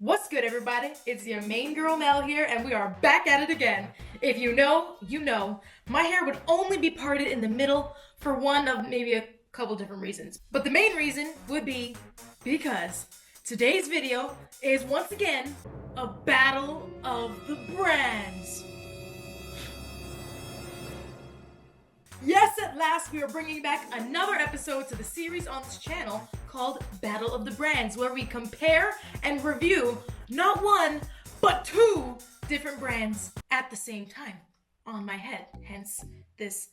What's good, everybody? It's your main girl Mel here, and we are back at it again. If you know, you know. My hair would only be parted in the middle for one of maybe a couple different reasons. But the main reason would be because today's video is once again a battle of the brands. Yes, at last we are bringing back another episode to the series on this channel called Battle of the Brands, where we compare and review not one, but two different brands at the same time on my head. Hence this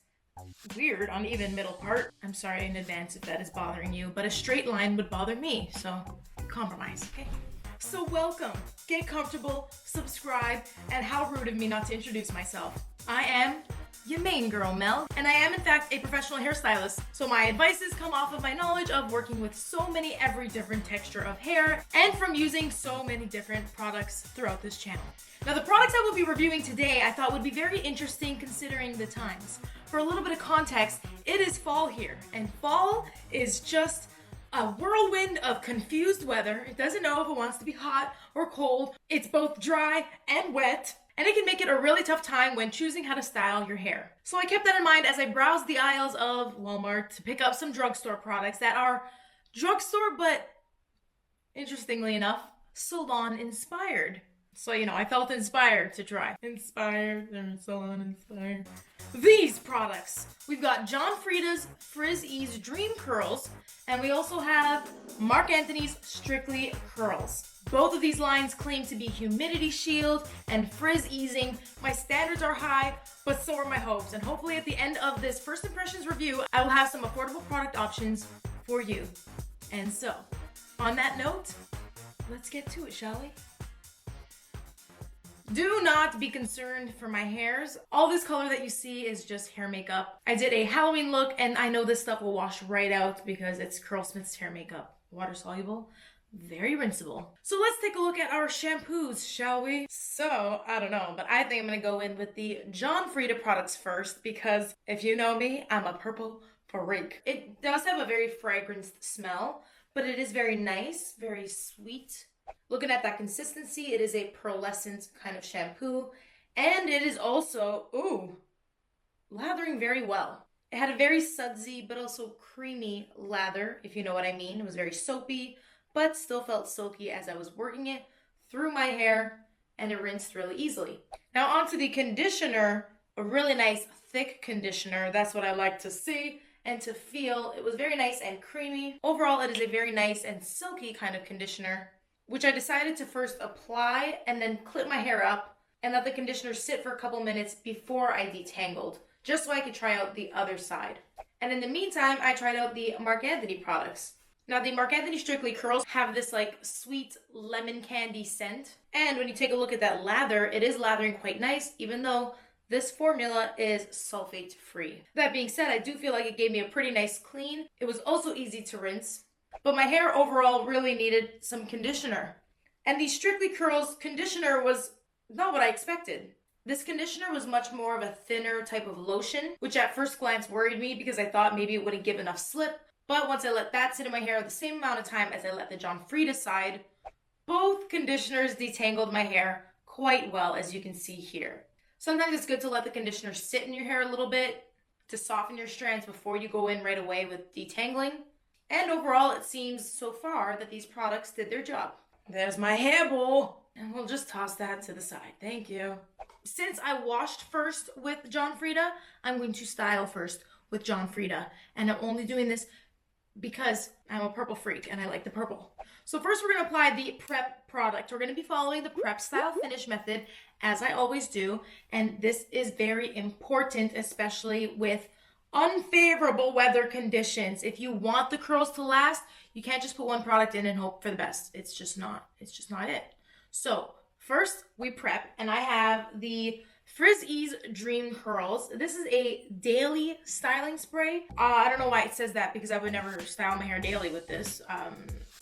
weird uneven middle part. I'm sorry in advance if that is bothering you, but a straight line would bother me, so compromise, okay? So welcome, get comfortable, subscribe, and how rude of me not to introduce myself. I am your main girl, Mel, and I am in fact a professional hairstylist, so my advices come off of my knowledge of working with so many every different texture of hair and from using so many different products throughout this channel. Now the products I will be reviewing today I thought would be very interesting considering the times. For a little bit of context, it is fall here, and fall is just a whirlwind of confused weather. It doesn't know if it wants to be hot or cold. It's both dry and wet. And it can make it a really tough time when choosing how to style your hair. So I kept that in mind as I browsed the aisles of Walmart to pick up some drugstore products that are drugstore, but interestingly enough, salon inspired. So, I felt inspired to try. Inspired, they're salon inspired. These products. We've got John Frieda's Frizz Dream Curls, and we also have Marc Anthony's Strictly Curls. Both of these lines claim to be humidity shield and frizz easing. My standards are high, but so are my hopes. And hopefully at the end of this first impressions review, I will have some affordable product options for you. And so, on that note, let's get to it, shall we? Do not be concerned for my hairs. All this color that you see is just hair makeup. I did a Halloween look, and I know this stuff will wash right out because it's Curlsmith's hair makeup. Water soluble. Very rinsable. So let's take a look at our shampoos, shall we? So, I don't know, but I think I'm gonna go in with the John Frieda products first because if you know me, I'm a purple freak. It does have a very fragrant smell, but it is very nice, very sweet. Looking at that consistency, it is a pearlescent kind of shampoo, and it is also, lathering very well. It had a very sudsy, but also creamy lather, if you know what I mean. It was very soapy, but still felt silky as I was working it through my hair, and it rinsed really easily. Now onto the conditioner, a really nice thick conditioner. That's what I like to see and to feel. It was very nice and creamy. Overall, it is a very nice and silky kind of conditioner, which I decided to first apply and then clip my hair up and let the conditioner sit for a couple minutes before I detangled, just so I could try out the other side. And in the meantime, I tried out the Marc Anthony products. Now, the Marc Anthony Strictly Curls have this sweet lemon candy scent. And when you take a look at that lather, it is lathering quite nice, even though this formula is sulfate free. That being said, I do feel like it gave me a pretty nice clean. It was also easy to rinse, but my hair overall really needed some conditioner. And the Strictly Curls conditioner was not what I expected. This conditioner was much more of a thinner type of lotion, which at first glance worried me because I thought maybe it wouldn't give enough slip. But once I let that sit in my hair the same amount of time as I let the John Frieda side, both conditioners detangled my hair quite well, as you can see here. Sometimes it's good to let the conditioner sit in your hair a little bit to soften your strands before you go in right away with detangling. And overall, it seems so far that these products did their job. There's my hair bowl. And we'll just toss that to the side. Thank you. Since I washed first with John Frieda, I'm going to style first with John Frieda. And I'm only doing this because I'm a purple freak and I like the purple. So first we're going to apply the prep product. We're going to be following the prep style finish method as I always do. And this is very important, especially with unfavorable weather conditions. If you want the curls to last, you can't just put one product in and hope for the best. It's just not it. So first we prep, and I have the Frizz Dream Curls. This is a daily styling spray. I don't know why it says that because I would never style my hair daily with this.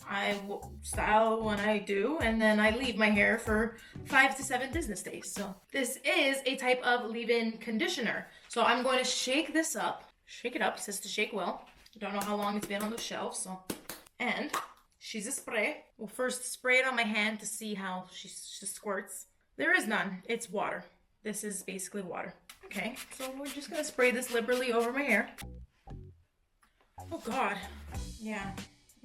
I style when I do, and then I leave my hair for 5 to 7 business days. So this is a type of leave-in conditioner. So I'm going to shake this up. Shake it up. It says to shake well. I don't know how long it's been on the shelf, and She's a spray. We'll first spray it on my hand to see how she squirts. There is none. It's water. This is basically water. Okay, so we're just gonna spray this liberally over my hair. Oh God. Yeah.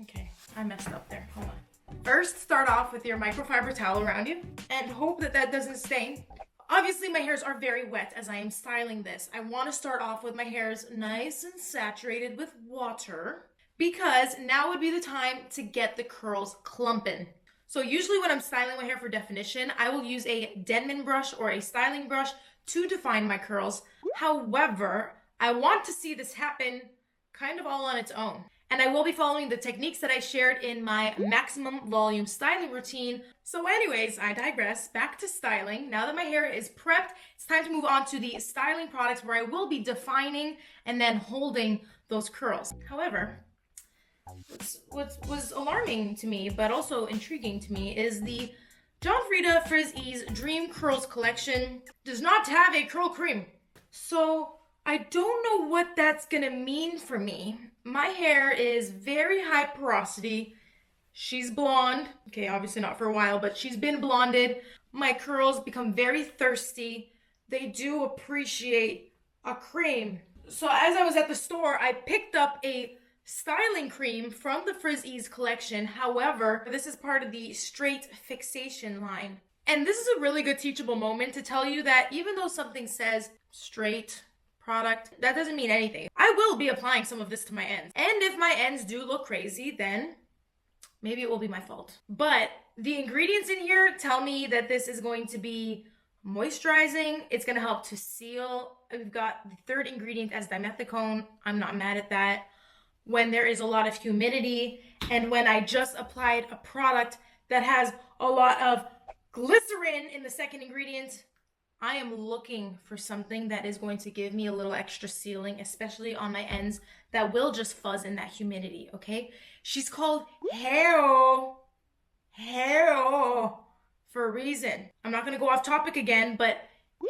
Okay, I messed up there. Hold on. First, start off with your microfiber towel around you and hope that that doesn't stain. Obviously, my hairs are very wet as I am styling this. I want to start off with my hairs nice and saturated with water because now would be the time to get the curls clumping. So usually when I'm styling my hair for definition, I will use a Denman brush or a styling brush to define my curls. However, I want to see this happen kind of all on its own. And I will be following the techniques that I shared in my maximum volume styling routine. So anyways, I digress. Back to styling. Now that my hair is prepped, it's time to move on to the styling products where I will be defining and then holding those curls. However, what was alarming to me, but also intriguing to me, is the Frieda Frizz Dream Curls collection does not have a curl cream. So I don't know what that's gonna mean for me. My hair is very high porosity. She's blonde. Okay, obviously not for a while, but she's been blonded. My curls become very thirsty. They do appreciate a cream. So as I was at the store, I picked up a styling cream from the Frizz collection. However, this is part of the straight fixation line. And this is a really good teachable moment to tell you that even though something says straight product, that doesn't mean anything. I will be applying some of this to my ends. And if my ends do look crazy, then maybe it will be my fault. But the ingredients in here tell me that this is going to be moisturizing. It's going to help to seal. We've got the third ingredient as dimethicone. I'm not mad at that. When there is a lot of humidity and when I just applied a product that has a lot of glycerin in the second ingredient, I am looking for something that is going to give me a little extra sealing, especially on my ends that will just fuzz in that humidity, okay? She's called Hair for a reason. I'm not gonna go off topic again, but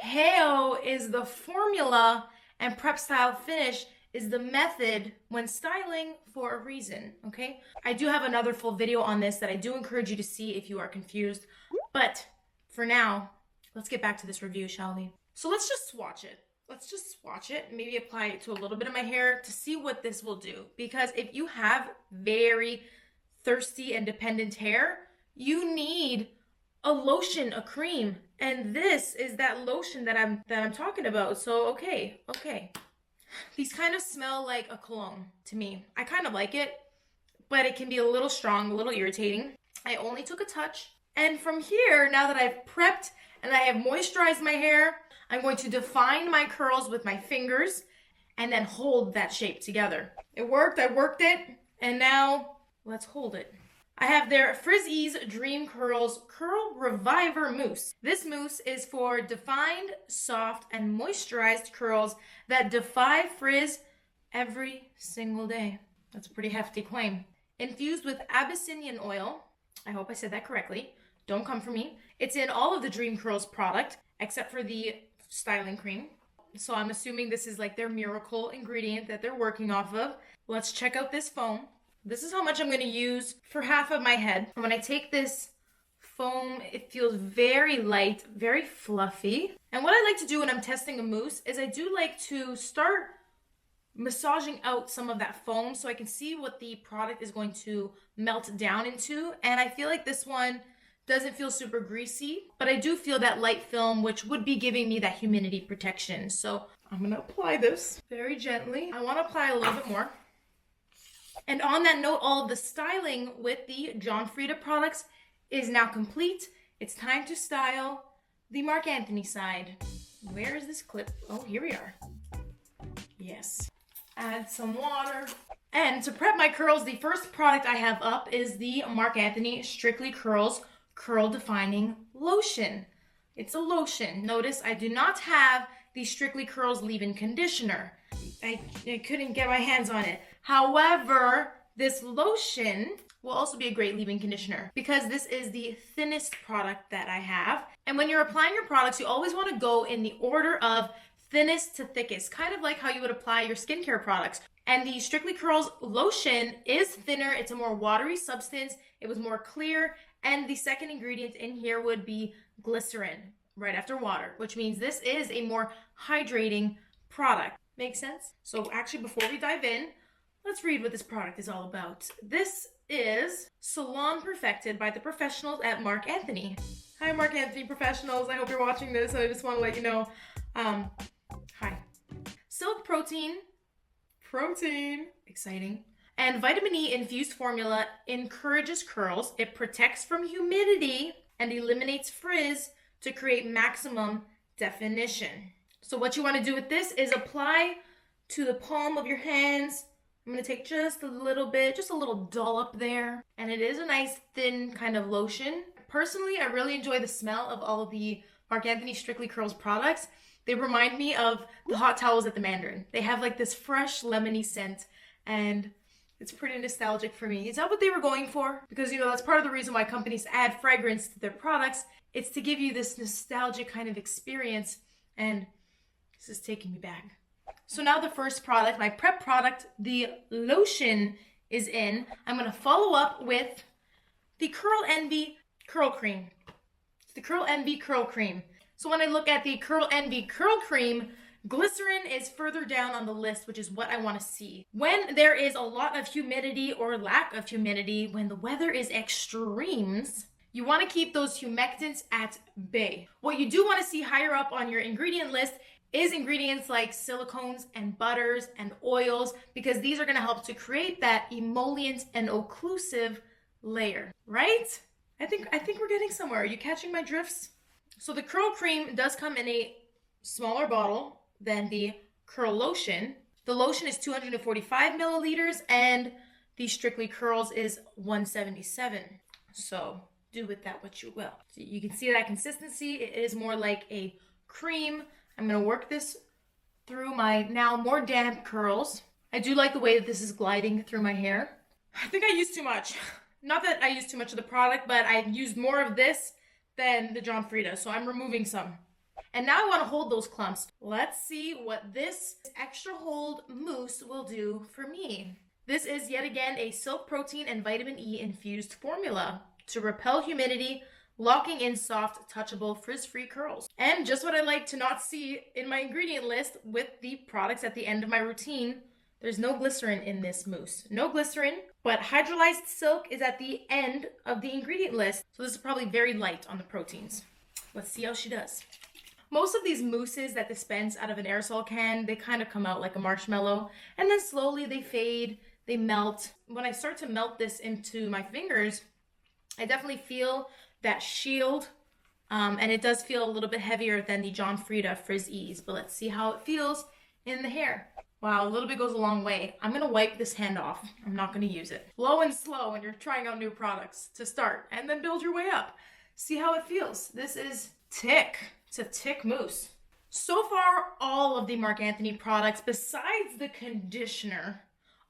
Hair is the formula and prep style finish is the method when styling for a reason, okay? I do have another full video on this that I do encourage you to see if you are confused, but for now, let's get back to this review, shall we? So let's just swatch it. Let's just swatch it, maybe apply it to a little bit of my hair to see what this will do. Because if you have very thirsty and dependent hair, you need a lotion, a cream. And this is that lotion that I'm talking about. So okay. These kind of smell like a cologne to me. I kind of like it, but it can be a little strong, a little irritating. I only took a touch. And from here, now that I've prepped and I have moisturized my hair, I'm going to define my curls with my fingers and then hold that shape together. It worked, I worked it, and now let's hold it. I have their Frizz Dream Curls Curl Reviver Mousse. This mousse is for defined, soft, and moisturized curls that defy frizz every single day. That's a pretty hefty claim. Infused with Abyssinian oil, I hope I said that correctly, don't come for me. It's in all of the Dream Curls product, except for the styling cream. So I'm assuming this is like their miracle ingredient that they're working off of. Let's check out this foam. This is how much I'm gonna use for half of my head. And when I take this foam, it feels very light, very fluffy. And what I like to do when I'm testing a mousse is I do like to start massaging out some of that foam so I can see what the product is going to melt down into. And I feel like this one doesn't feel super greasy, but I do feel that light film, which would be giving me that humidity protection. So I'm gonna apply this very gently. I wanna apply a little bit more. And on that note, all of the styling with the Frieda products is now complete. It's time to style the Marc Anthony side. Where is this clip? Oh, here we are. Yes. Add some water. And to prep my curls, the first product I have up is the Marc Anthony Strictly Curls Curl Defining Lotion. It's a lotion. Notice I do not have the Strictly Curls leave-in conditioner. I couldn't get my hands on it. However, this lotion will also be a great leave-in conditioner because this is the thinnest product that I have. And when you're applying your products, you always want to go in the order of thinnest to thickest, kind of like how you would apply your skincare products. And the Strictly Curls lotion is thinner. It's a more watery substance. It was more clear. And the second ingredient in here would be glycerin right after water, which means this is a more hydrating product. Make sense? So actually, before we dive in, let's read what this product is all about. This is Salon Perfected by the professionals at Marc Anthony. Hi, Marc Anthony professionals. I hope you're watching this. I just want to let you know. Hi. Silk protein, exciting, and vitamin E infused formula encourages curls. It protects from humidity and eliminates frizz to create maximum definition. So what you want to do with this is apply to the palm of your hands. I'm going to take just a little bit, just a little dollop there. And it is a nice thin kind of lotion. Personally, I really enjoy the smell of all of the Marc Anthony Strictly Curls products. They remind me of the hot towels at the Mandarin. They have like this fresh lemony scent and it's pretty nostalgic for me. Is that what they were going for? Because, you know, that's part of the reason why companies add fragrance to their products. It's to give you this nostalgic kind of experience, and this is taking me back. So now the first product, my prep product, the lotion is in. I'm gonna follow up with the Curl Envy Curl Cream. It's the Curl Envy Curl Cream. So when I look at the Curl Envy Curl Cream, glycerin is further down on the list, which is what I want to see. When there is a lot of humidity or lack of humidity, when the weather is extremes, you want to keep those humectants at bay. What you do want to see higher up on your ingredient list is ingredients like silicones and butters and oils, because these are going to help to create that emollient and occlusive layer, right? I think we're getting somewhere. Are you catching my drifts? So the Curl Cream does come in a smaller bottle than the Curl Lotion. The lotion is 245 milliliters and the Strictly Curls is 177. So do with that what you will. So you can see that consistency. It is more like a cream. I'm going to work this through my now more damp curls. I do like the way that this is gliding through my hair. I think I used too much. Not that I used too much of the product, but I used more of this than the John Frieda, so I'm removing some. And now I want to hold those clumps. Let's see what this extra hold mousse will do for me. This is yet again a silk protein and vitamin E infused formula to repel humidity, locking in soft, touchable, frizz-free curls. And just what I like to not see in my ingredient list with the products at the end of my routine, there's no glycerin in this mousse. No glycerin, but hydrolyzed silk is at the end of the ingredient list. So this is probably very light on the proteins. Let's see how she does. Most of these mousses that dispense out of an aerosol can, they kind of come out like a marshmallow, and then slowly they fade, they melt. When I start to melt this into my fingers, I definitely feel that shield, and it does feel a little bit heavier than the John Frieda Frizz Ease, but let's see how it feels in the hair. Wow, a little bit goes a long way. I'm gonna wipe this hand off. I'm not gonna use it. Low and slow when you're trying out new products to start, and then build your way up. See how it feels. This is thick. It's a thick mousse. So far, all of the Marc Anthony products, besides the conditioner,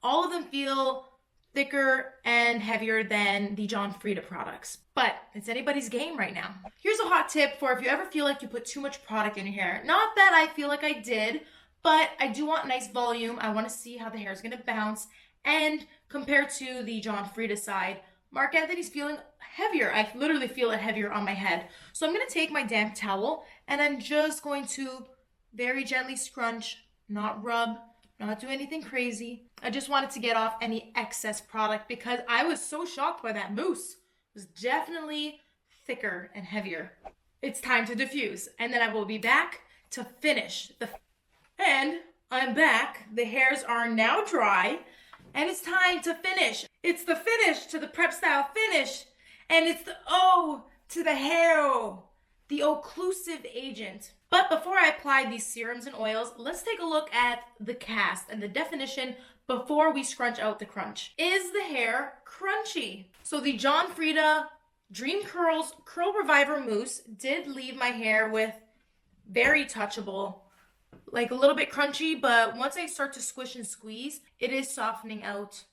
all of them feel thicker and heavier than the John Frieda products. But it's anybody's game right now. Here's a hot tip for if you ever feel like you put too much product in your hair. Not that I feel like I did, but I do want nice volume. I want to see how the hair is going to bounce. And compared to the John Frieda side, Marc Anthony's feeling heavier. I literally feel it heavier on my head. So I'm going to take my damp towel and I'm just going to very gently scrunch, not rub, not do anything crazy. I just wanted to get off any excess product because I was so shocked by that mousse. It was definitely thicker and heavier. It's time to diffuse, and then I will be back to finish. And I'm back. The hairs are now dry, and it's time to finish. It's the finish to the prep style finish, and it's the O to the hair, the occlusive agent. But before I apply these serums and oils, let's take a look at the cast and the definition before we scrunch out the crunch. Is the hair crunchy? So the John Frieda Dream Curls Curl Reviver Mousse did leave my hair with very touchable, like a little bit crunchy, but once I start to squish and squeeze, it is softening out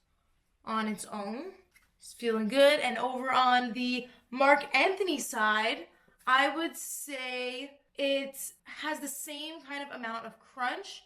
on its own. It's feeling good. And over on the Marc Anthony side, I would say it has the same kind of amount of crunch,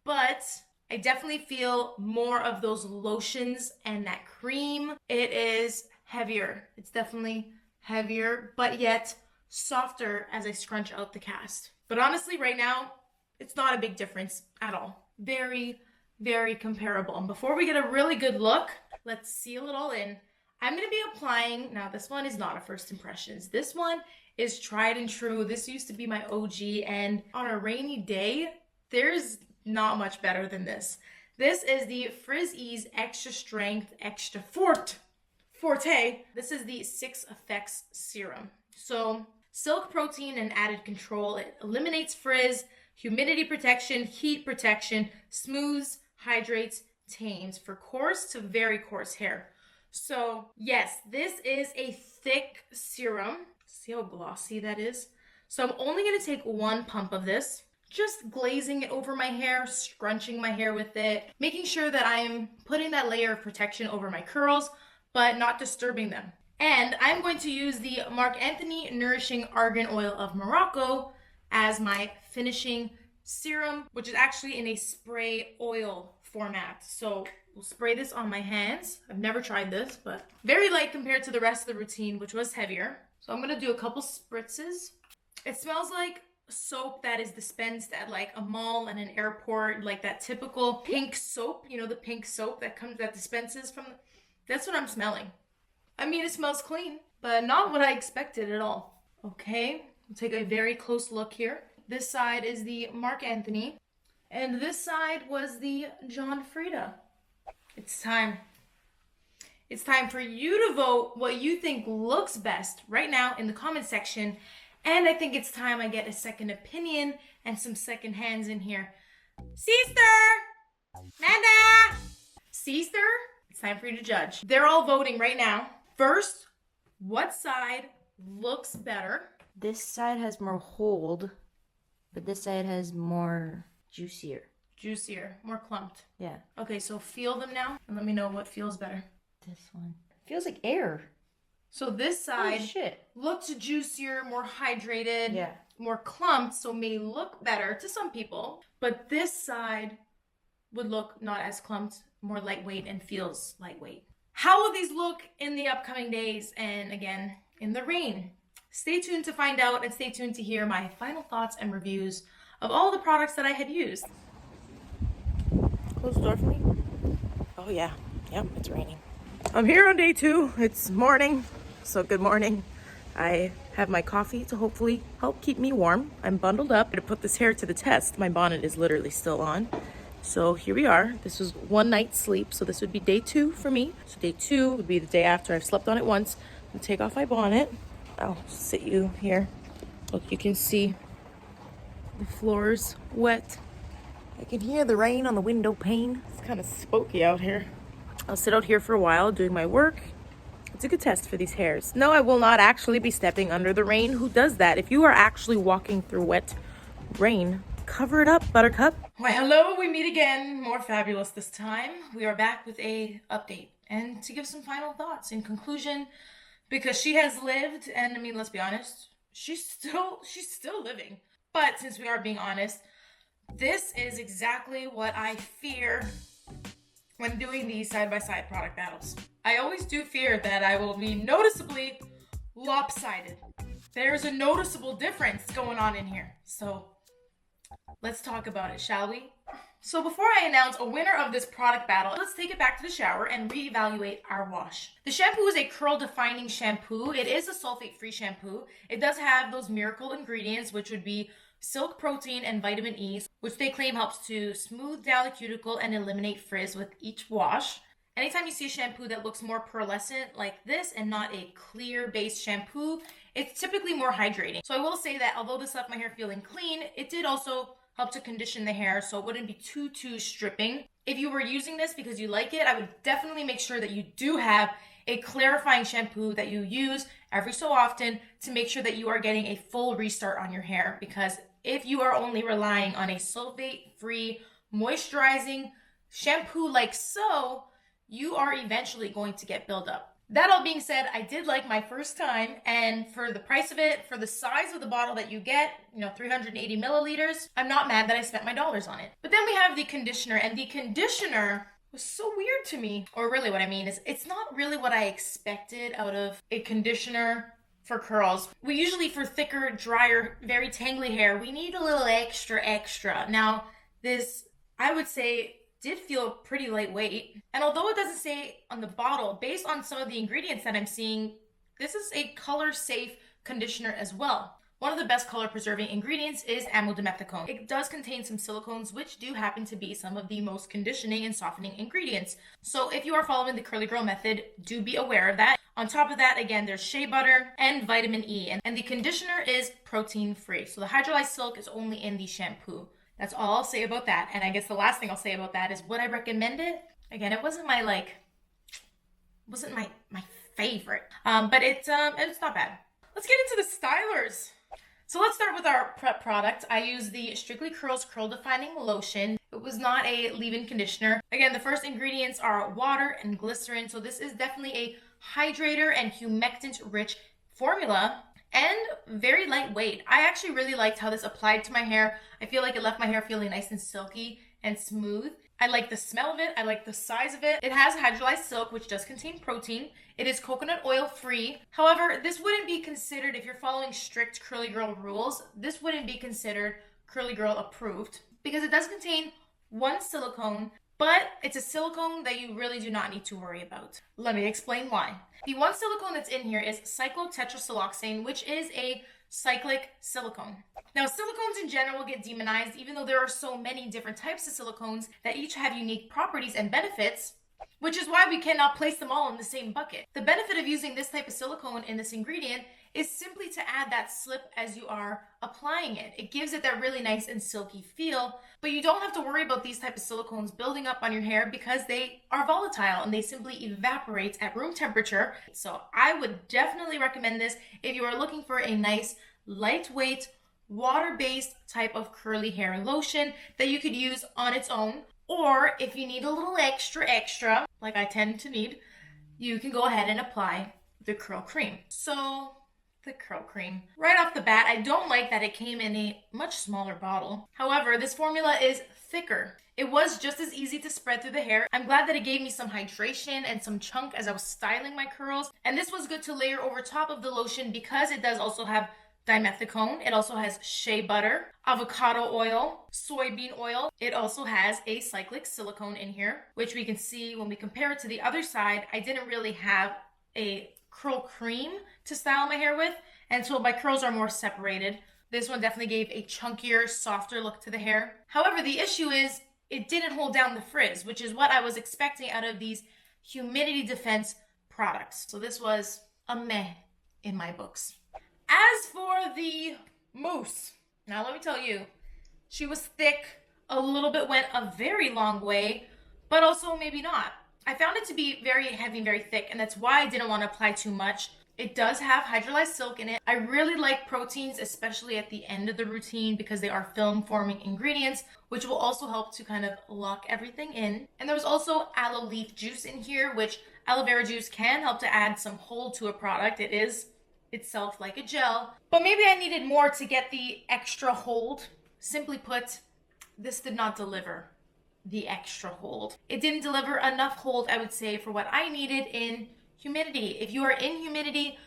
but I definitely feel more of those lotions and that cream. It is heavier. It's definitely heavier, but yet softer as I scrunch out the cast. But honestly, right now, it's not a big difference at all. Very, very comparable. And before we get a really good look, let's seal it all in. I'm going to be applying, now this one is not a first impressions. This one is tried and true. This used to be my OG, and on a rainy day, there's not much better than this. This is the Frizz Extra Strength Extra Forte. This is the 6 Effects Serum. So, silk protein and added control. It eliminates frizz, humidity protection, heat protection, smooths, hydrates, tames for coarse to very coarse hair. So, yes, this is a thick serum. See how glossy that is? So I'm only going to take one pump of this, just glazing it over my hair, scrunching my hair with it, making sure that I'm putting that layer of protection over my curls, but not disturbing them. And I'm going to use the Marc Anthony Nourishing Argan Oil of Morocco as my finishing serum, which is actually in a spray oil format. So we'll spray this on my hands. I've never tried this, but very light compared to the rest of the routine, which was heavier. So I'm gonna do a couple spritzes. It smells like soap that is dispensed at like a mall and an airport, like that typical pink soap, you know, the pink soap that dispenses from, that's what I'm smelling. I mean, it smells clean, but not what I expected at all. Okay, we'll take a very close look here. This side is the Marc Anthony, and this side was the John Frieda. It's time. It's time for you to vote what you think looks best right now in the comment section. And I think it's time I get a second opinion and some second hands in here. Sister! Nanda! Sister? It's time for you to judge. They're all voting right now. First, what side looks better? This side has more hold, but this side has more juicier. Juicier, more clumped. Yeah. Okay, so feel them now and let me know what feels better. This one feels like air. So this side shit looks juicier, more hydrated, yeah, more clumped, so may look better to some people. But this side would look not as clumped, more lightweight, and feels lightweight. How will these look in the upcoming days and again in the rain? Stay tuned to find out, and stay tuned to hear my final thoughts and reviews of all the products that I had used. Close the door for me. Oh yeah, yep, it's raining. I'm here on day 2. It's morning, so good morning. I have my coffee to hopefully help keep me warm. I'm bundled up to put this hair to the test. My bonnet is literally still on. So here we are. This was one night's sleep, so this would be day 2 for me. So day 2 would be the day after I've slept on it once. I'm gonna take off my bonnet. I'll sit you here. Look, you can see the floor's wet. I can hear the rain on the window pane. It's kind of spooky out here. I'll sit out here for a while doing my work. It's a good test for these hairs. No, I will not actually be stepping under the rain. Who does that? If you are actually walking through wet rain, cover it up, buttercup. Why, hello, we meet again. More fabulous this time. We are back with a update and to give some final thoughts in conclusion, because she has lived, and I mean, let's be honest, she's still living. But since we are being honest, this is exactly what I fear when doing these side-by-side product battles. I always do fear that I will be noticeably lopsided. There's a noticeable difference going on in here. So let's talk about it, shall we? So before I announce a winner of this product battle, let's take it back to the shower and reevaluate our wash. The shampoo is a curl-defining shampoo. It is a sulfate-free shampoo. It does have those miracle ingredients, which would be silk protein and vitamin E, which they claim helps to smooth down the cuticle and eliminate frizz with each wash. Anytime you see a shampoo that looks more pearlescent like this and not a clear based shampoo, it's typically more hydrating. So I will say that although this left my hair feeling clean, it did also help to condition the hair so it wouldn't be too stripping. If you were using this because you like it, I would definitely make sure that you do have a clarifying shampoo that you use every so often to make sure that you are getting a full restart on your hair, because if you are only relying on a sulfate-free moisturizing shampoo like so, you are eventually going to get buildup. That all being said, I did like my first time, and for the price of it, for the size of the bottle that you get, 380 milliliters, I'm not mad that I spent my dollars on it. But then we have the conditioner, and the conditioner was so weird to me. Or really what I mean is, it's not really what I expected out of a conditioner for curls. We usually, for thicker, drier, very tangly hair, we need a little extra. Now, this, I would say, did feel pretty lightweight. And although it doesn't say on the bottle, based on some of the ingredients that I'm seeing, this is a color safe conditioner as well. One of the best color preserving ingredients is amylodimethicone. It does contain some silicones, which do happen to be some of the most conditioning and softening ingredients. So if you are following the curly girl method, do be aware of that. On top of that, again, there's shea butter and vitamin E, and the conditioner is protein free. So the hydrolyzed silk is only in the shampoo. That's all I'll say about that. And I guess the last thing I'll say about that is, would I recommend it? Again, it wasn't my favorite. But it's not bad. Let's get into the stylers. So let's start with our prep product. I use the Strictly Curls Curl Defining Lotion. It was not a leave-in conditioner. Again, the first ingredients are water and glycerin. So this is definitely a hydrator and humectant-rich formula. And very lightweight. I actually really liked how this applied to my hair. I feel like it left my hair feeling nice and silky and smooth. I like the smell of it. I like the size of it. It has hydrolyzed silk, which does contain protein. It is coconut oil free. However, this wouldn't be considered, if you're following strict curly girl rules, this wouldn't be considered curly girl approved because it does contain one silicone, but it's a silicone that you really do not need to worry about. Let me explain why. The one silicone that's in here is cyclotetrasiloxane, which is a cyclic silicone. Now, silicones in general get demonized, even though there are so many different types of silicones that each have unique properties and benefits, which is why we cannot place them all in the same bucket. The benefit of using this type of silicone in this ingredient is simply to add that slip as you are applying it. It gives it that really nice and silky feel, but you don't have to worry about these type of silicones building up on your hair because they are volatile and they simply evaporate at room temperature. So I would definitely recommend this if you are looking for a nice, lightweight, water-based type of curly hair lotion that you could use on its own. Or if you need a little extra, like I tend to need, you can go ahead and apply the curl cream. So the curl cream. Right off the bat, I don't like that it came in a much smaller bottle. However, this formula is thicker. It was just as easy to spread through the hair. I'm glad that it gave me some hydration and some chunk as I was styling my curls. And this was good to layer over top of the lotion because it does also have dimethicone. It also has shea butter, avocado oil, soybean oil. It also has a cyclic silicone in here, which we can see when we compare it to the other side. I didn't really have a curl cream to style my hair with, and so my curls are more separated. This one definitely gave a chunkier, softer look to the hair. However, the issue is it didn't hold down the frizz, which is what I was expecting out of these humidity defense products. So this was a meh in my books. As for the mousse, now let me tell you, she was thick, a little bit went a very long way, but also maybe not. I found it to be very heavy and very thick, and that's why I didn't want to apply too much. It does have hydrolyzed silk in it. I really like proteins, especially at the end of the routine, because they are film-forming ingredients, which will also help to kind of lock everything in. And there was also aloe leaf juice in here, which aloe vera juice can help to add some hold to a product. It is itself like a gel, but maybe I needed more to get the extra hold. Simply put, this did not deliver the extra hold. It didn't deliver enough hold, I would say, for what I needed in humidity. If you are in humidity,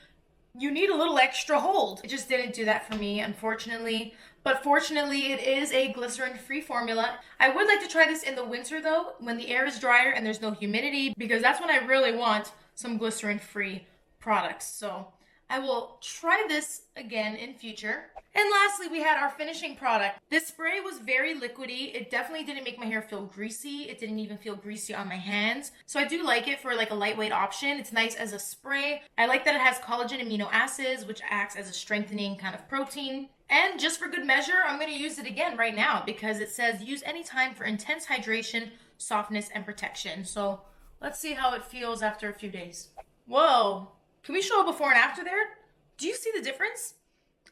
you need a little extra hold. It just didn't do that for me, unfortunately. But fortunately, it is a glycerin-free formula. I would like to try this in the winter though, when the air is drier and there's no humidity, because that's when I really want some glycerin-free products. So I will try this again in future. And lastly, we had our finishing product. This spray was very liquidy. It definitely didn't make my hair feel greasy. It didn't even feel greasy on my hands. So I do like it for like a lightweight option. It's nice as a spray. I like that it has collagen amino acids, which acts as a strengthening kind of protein. And just for good measure, I'm going to use it again right now because it says use anytime for intense hydration, softness, and protection. So let's see how it feels after a few days. Whoa. Can we show a before and after there? Do you see the difference?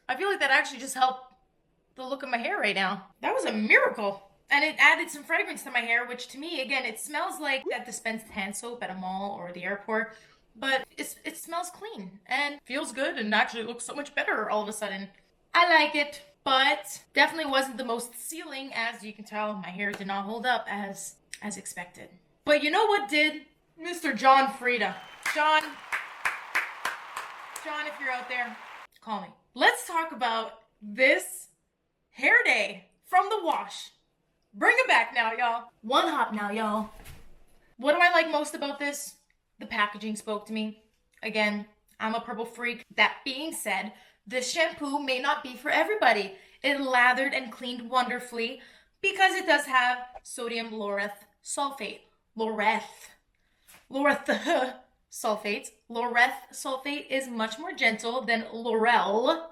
I feel like that actually just helped the look of my hair right now. That was a miracle. And it added some fragrance to my hair, which to me, again, it smells like that dispensed hand soap at a mall or the airport. but it smells clean and feels good and actually looks so much better all of a sudden. I like it, but definitely wasn't the most sealing. As you can tell, my hair did not hold up as expected. But you know what did? Mr. John Frieda. John, if you're out there, call me. Let's talk about this hair day from the wash. Bring it back now, y'all. One hop now, y'all. What do I like most about this? The packaging spoke to me. Again, I'm a purple freak. That being said, this shampoo may not be for everybody. It lathered and cleaned wonderfully because it does have sodium lauryl sulfate. Lauryl sulfate. Lauryl sulfate is much more gentle than lauryl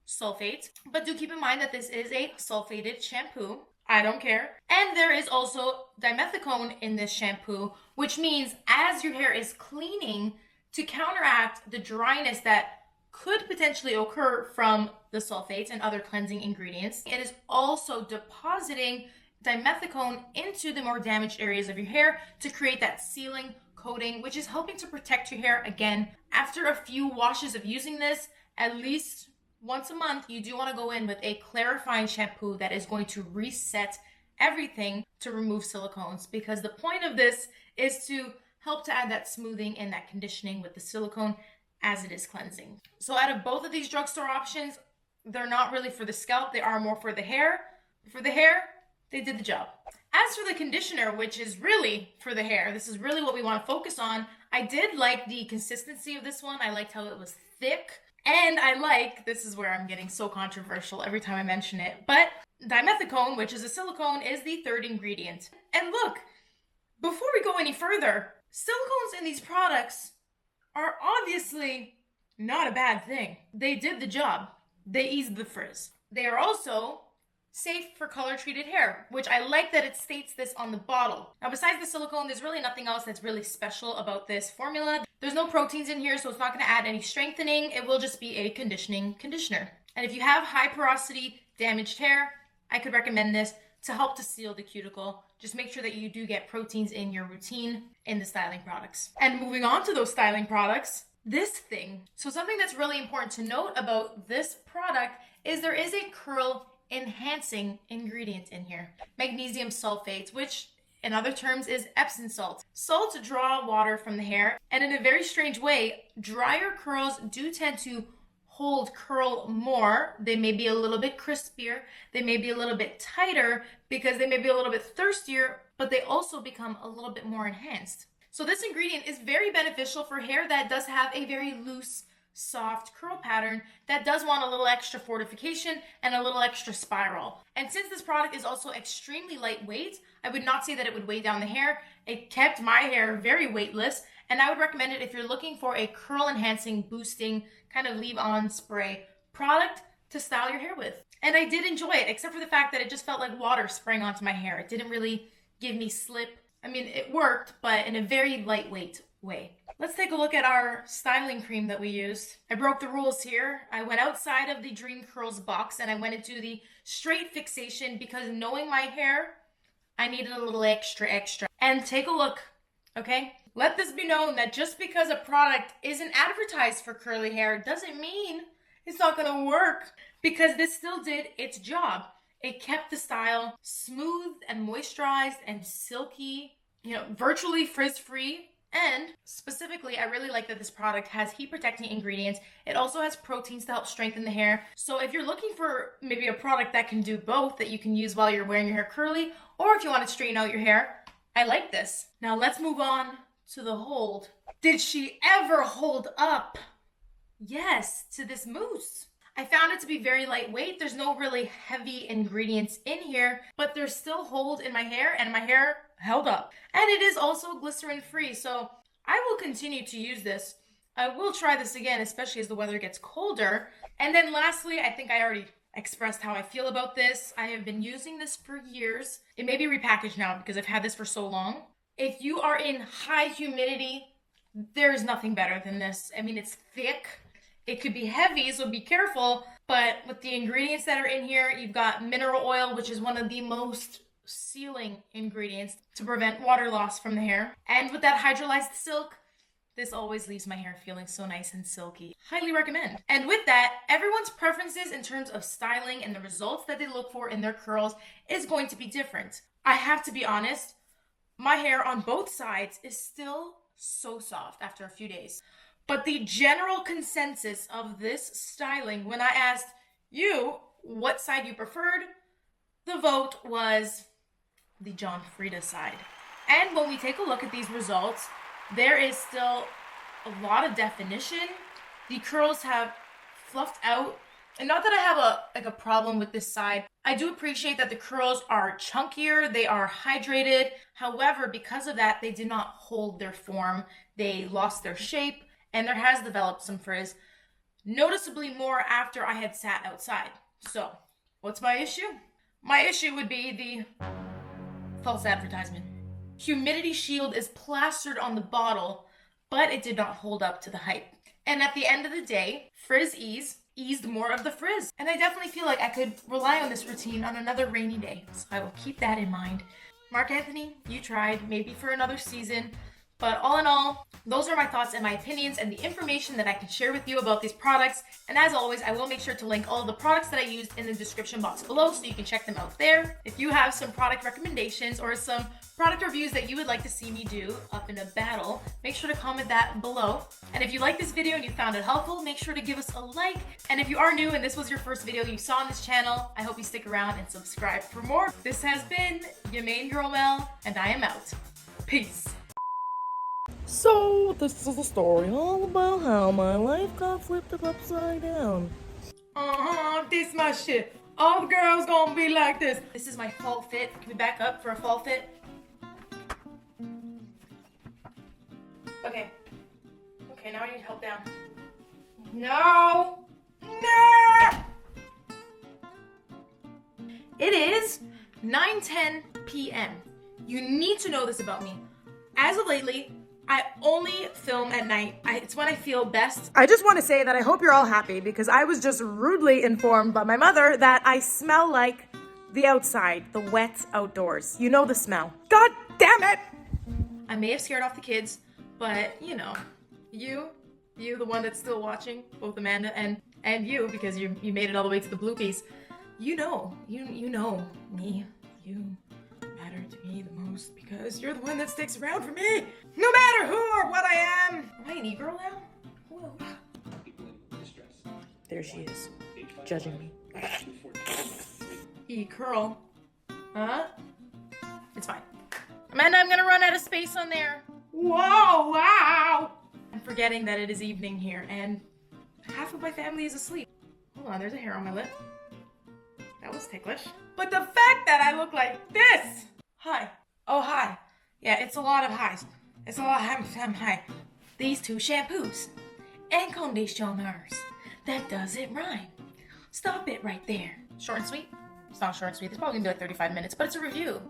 sulfate. But do keep in mind that this is a sulfated shampoo. I don't care. And there is also dimethicone in this shampoo, which means as your hair is cleaning, to counteract the dryness that could potentially occur from the sulfates and other cleansing ingredients, it is also depositing dimethicone into the more damaged areas of your hair to create that sealing coating, which is helping to protect your hair. Again, after a few washes of using this, at least once a month, you do want to go in with a clarifying shampoo that is going to reset everything to remove silicones, because the point of this is to help to add that smoothing and that conditioning with the silicone as it is cleansing. So out of both of these drugstore options, they're not really for the scalp, they are more for the hair. For the hair, they did the job. As for the conditioner, which is really for the hair, this is really what we want to focus on. I did like the consistency of this one. I liked how it was thick. And I like, this is where I'm getting so controversial every time I mention it, but dimethicone, which is a silicone, is the third ingredient. And look, before we go any further, silicones in these products are obviously not a bad thing. They did the job. They eased the frizz. They are also safe for color-treated hair, which I like that it states this on the bottle. Now, besides the silicone, there's really nothing else that's really special about this formula. There's no proteins in here, so it's not going to add any strengthening. It will just be a conditioning conditioner. And if you have high porosity, damaged hair, I could recommend this to help to seal the cuticle. Just make sure that you do get proteins in your routine in the styling products. And moving on to those styling products, this thing. So something that's really important to note about this product is there is a curl enhancing ingredient in here. Magnesium sulfate, which in other terms is Epsom salt. Salts draw water from the hair, and in a very strange way, drier curls do tend to hold curl more. They may be a little bit crispier, they may be a little bit tighter because they may be a little bit thirstier, but they also become a little bit more enhanced. So this ingredient is very beneficial for hair that does have a very loose, soft curl pattern that does want a little extra fortification and a little extra spiral. And since this product is also extremely lightweight, I would not say that it would weigh down the hair. It kept my hair very weightless, and I would recommend it if you're looking for a curl enhancing, boosting, kind of leave-on spray product to style your hair with. And I did enjoy it, except for the fact that it just felt like water spraying onto my hair. It didn't really give me slip. I mean, it worked, but in a very lightweight way. Let's take a look at our styling cream that we used. I broke the rules here. I went outside of the Dream Curls box and I went into the straight fixation because knowing my hair, I needed a little extra. And take a look, okay? Let this be known that just because a product isn't advertised for curly hair doesn't mean it's not gonna work, because this still did its job. It kept the style smooth and moisturized and silky, virtually frizz-free. And specifically, I really like that this product has heat protecting ingredients. It also has proteins to help strengthen the hair. So if you're looking for maybe a product that can do both, that you can use while you're wearing your hair curly, or if you want to straighten out your hair, I like this. Now let's move on to the hold. Did she ever hold up? Yes, to this mousse. I found it to be very lightweight. There's no really heavy ingredients in here, but there's still hold in my hair, and my hair held up. And it is also glycerin free, so I will continue to use this. I will try this again, especially as the weather gets colder. And then lastly, I think I already expressed how I feel about this. I have been using this for years. It may be repackaged now because I've had this for so long. If you are in high humidity, there's nothing better than this. I mean, it's thick. It could be heavy, so be careful. But with the ingredients that are in here, you've got mineral oil, which is one of the most sealing ingredients to prevent water loss from the hair. And with that hydrolyzed silk, This always leaves my hair feeling so nice and silky. Highly recommend. And with that, everyone's preferences in terms of styling and the results that they look for in their curls is going to be different. I have to be honest, my hair on both sides is still so soft after a few days. But the general consensus of this styling, when I asked you what side you preferred, the vote was the John Frieda side. And when we take a look at these results, there is still a lot of definition. The curls have fluffed out. And not that I have a problem with this side. I do appreciate that the curls are chunkier, they are hydrated. However, because of that, they did not hold their form. They lost their shape, and there has developed some frizz, noticeably more after I had sat outside. So, what's my issue? My issue would be the false advertisement. Humidity shield is plastered on the bottle, but it did not hold up to the hype. And at the end of the day, Frizz eased more of the frizz. And I definitely feel like I could rely on this routine on another rainy day. So I will keep that in mind. Marc Anthony, you tried, maybe for another season. But all in all, those are my thoughts and my opinions and the information that I can share with you about these products. And as always, I will make sure to link all of the products that I used in the description box below so you can check them out there. If you have some product recommendations or some product reviews that you would like to see me do up in a battle, make sure to comment that below. And if you like this video and you found it helpful, make sure to give us a like. And if you are new and this was your first video you saw on this channel, I hope you stick around and subscribe for more. This has been your main girl Mel, and I am out. Peace. So, this is a story all about how my life got flipped upside down. This my shit. All the girls gonna be like this. This is my fall fit. Can we back up for a fall fit? Okay. Okay, now I need help down. No! No! It is 9:10 p.m. You need to know this about me. As of lately, I only film at night. It's when I feel best. I just want to say that I hope you're all happy because I was just rudely informed by my mother that I smell like the outside, the wet outdoors. You know the smell. God damn it! I may have scared off the kids, but you know, you, the one that's still watching, both Amanda and you, because you made it all the way to the Bloopers. You know me. You matter to me the most because you're the one that sticks around for me, no matter who or what I am. Am I an e-girl now? Whoa. There she is, judging me. E-curl. Huh? It's fine. Amanda, I'm gonna run out of space on there. Whoa, wow! I'm forgetting that it is evening here and half of my family is asleep. Hold on, there's a hair on my lip. That was ticklish. But the fact that I look like this! Hi. Oh, hi. Yeah, it's a lot of highs. It's a lot of I'm high. These two shampoos and conditioners. That doesn't rhyme. Stop it right there. Short and sweet? It's not short and sweet. It's probably gonna be like 35 minutes, but it's a review.